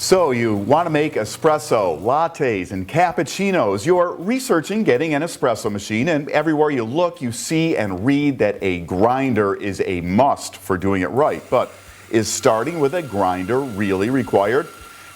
So you want to make espresso, lattes, and cappuccinos. You're researching getting an espresso machine, and everywhere you look, you see and read that a grinder is a must for doing it right. But is starting with a grinder really required?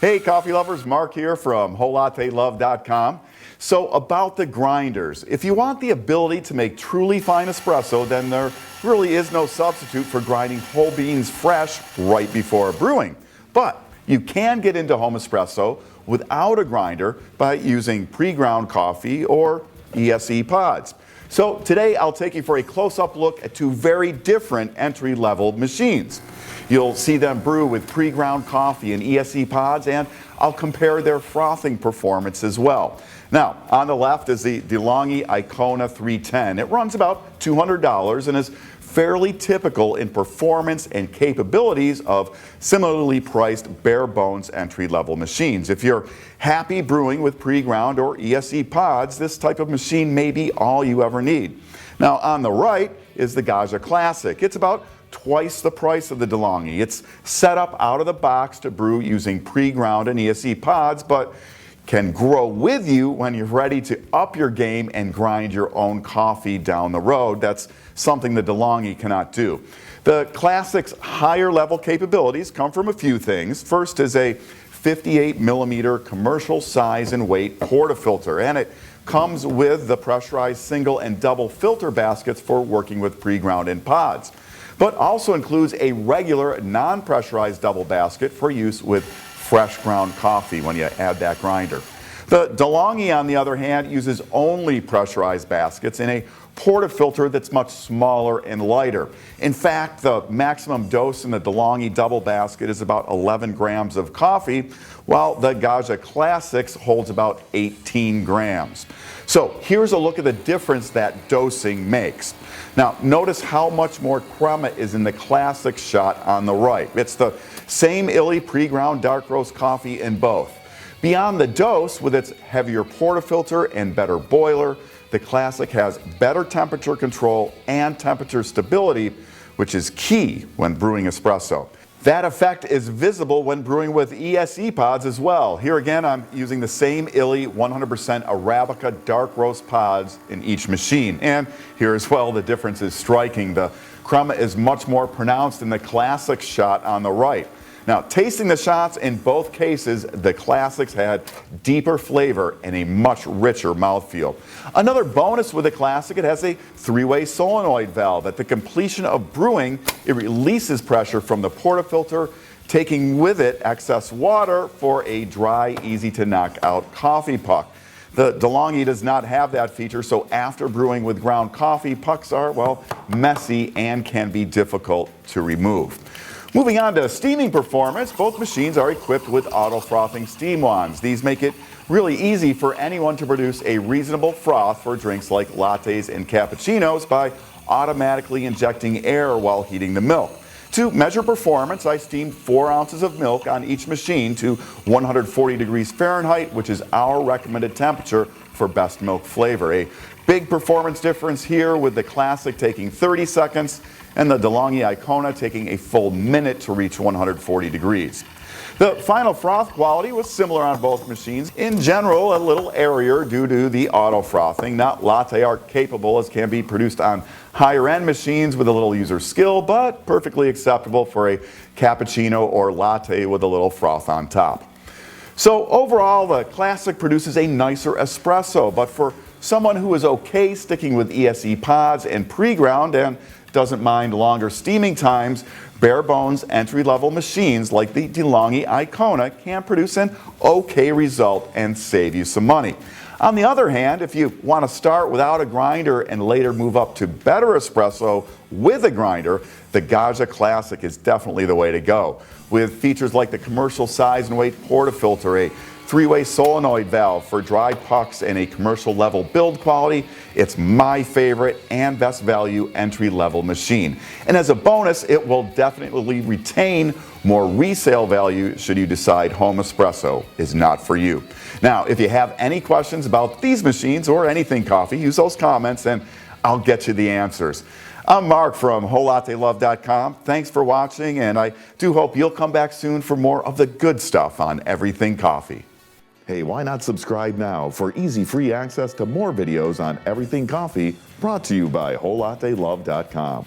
Hey, coffee lovers, Marc here from WholeLatteLove.com. So about the grinders, if you want the ability to make truly fine espresso, then there really is no substitute for grinding whole beans fresh right before brewing. But you can get into home espresso without a grinder by using pre-ground coffee or ESE pods. So today I'll take you for a close-up look at two very different entry-level machines. You'll see them brew with pre-ground coffee and ESE pods, and I'll compare their frothing performance as well. Now, on the left is the DeLonghi Icona 310. It runs about $200 and is fairly typical in performance and capabilities of similarly priced bare bones entry-level machines. If you're happy brewing with pre-ground or ESE pods, this type of machine may be all you ever need. Now, on the right is the Gaggia Classic. It's about twice the price of the DeLonghi. It's set up out of the box to brew using pre-ground and ESE pods, but can grow with you when you're ready to up your game and grind your own coffee down the road. That's something the DeLonghi cannot do. The Classic's higher level capabilities come from a few things. First is a 58 millimeter commercial size and weight portafilter, and it comes with the pressurized single and double filter baskets for working with pre-ground and pods, but also includes a regular non-pressurized double basket for use with fresh ground coffee when you add that grinder. The DeLonghi, on the other hand, uses only pressurized baskets in a portafilter that's much smaller and lighter. In fact, the maximum dose in the DeLonghi double basket is about 11 grams of coffee, while the Gaggia Classics holds about 18 grams. So here's a look at the difference that dosing makes. Now, notice how much more crema is in the Classic shot on the right. It's the same illy pre-ground dark roast coffee in both. Beyond the dose, with its heavier portafilter and better boiler, the Classic has better temperature control and temperature stability, which is key when brewing espresso. That effect is visible when brewing with ESE pods as well. Here again, I'm using the same illy 100% Arabica dark roast pods in each machine. And here as well, the difference is striking. The crema is much more pronounced in the Classic shot on the right. Now, tasting the shots, in both cases, the Classics had deeper flavor and a much richer mouthfeel. Another bonus with the Classic, it has a three-way solenoid valve. At the completion of brewing, it releases pressure from the portafilter, taking with it excess water for a dry, easy-to-knock-out coffee puck. The DeLonghi does not have that feature, so after brewing with ground coffee, pucks are, well, messy and can be difficult to remove. Moving on to steaming performance, both machines are equipped with auto-frothing steam wands. These make it really easy for anyone to produce a reasonable froth for drinks like lattes and cappuccinos by automatically injecting air while heating the milk. To measure performance, I steamed 4 ounces of milk on each machine to 140 degrees Fahrenheit, which is our recommended temperature for best milk flavor. A big performance difference here, with the Classic taking 30 seconds and the DeLonghi Icona taking a full minute to reach 140 degrees. The final froth quality was similar on both machines. In general, a little airier due to the auto frothing. Not latte art capable, as can be produced on higher end machines with a little user skill, but perfectly acceptable for a cappuccino or latte with a little froth on top. So overall, the Classic produces a nicer espresso, but for someone who is okay sticking with ESE pods and pre-ground and doesn't mind longer steaming times, bare bones entry-level machines like the DeLonghi Icona can produce an okay result and save you some money. On the other hand, if you want to start without a grinder and later move up to better espresso with a grinder, the Gaggia Classic is definitely the way to go. With features like the commercial size and weight portafilter, a three-way solenoid valve for dry pucks, and a commercial level build quality, it's my favorite and best value entry-level machine. And as a bonus, it will definitely retain more resale value should you decide home espresso is not for you. Now, if you have any questions about these machines or anything coffee, use those comments and I'll get you the answers. I'm Marc from WholeLatteLove.com. Thanks for watching, and I do hope you'll come back soon for more of the good stuff on everything coffee. Hey, why not subscribe now for easy free access to more videos on everything coffee, brought to you by WholeLatteLove.com.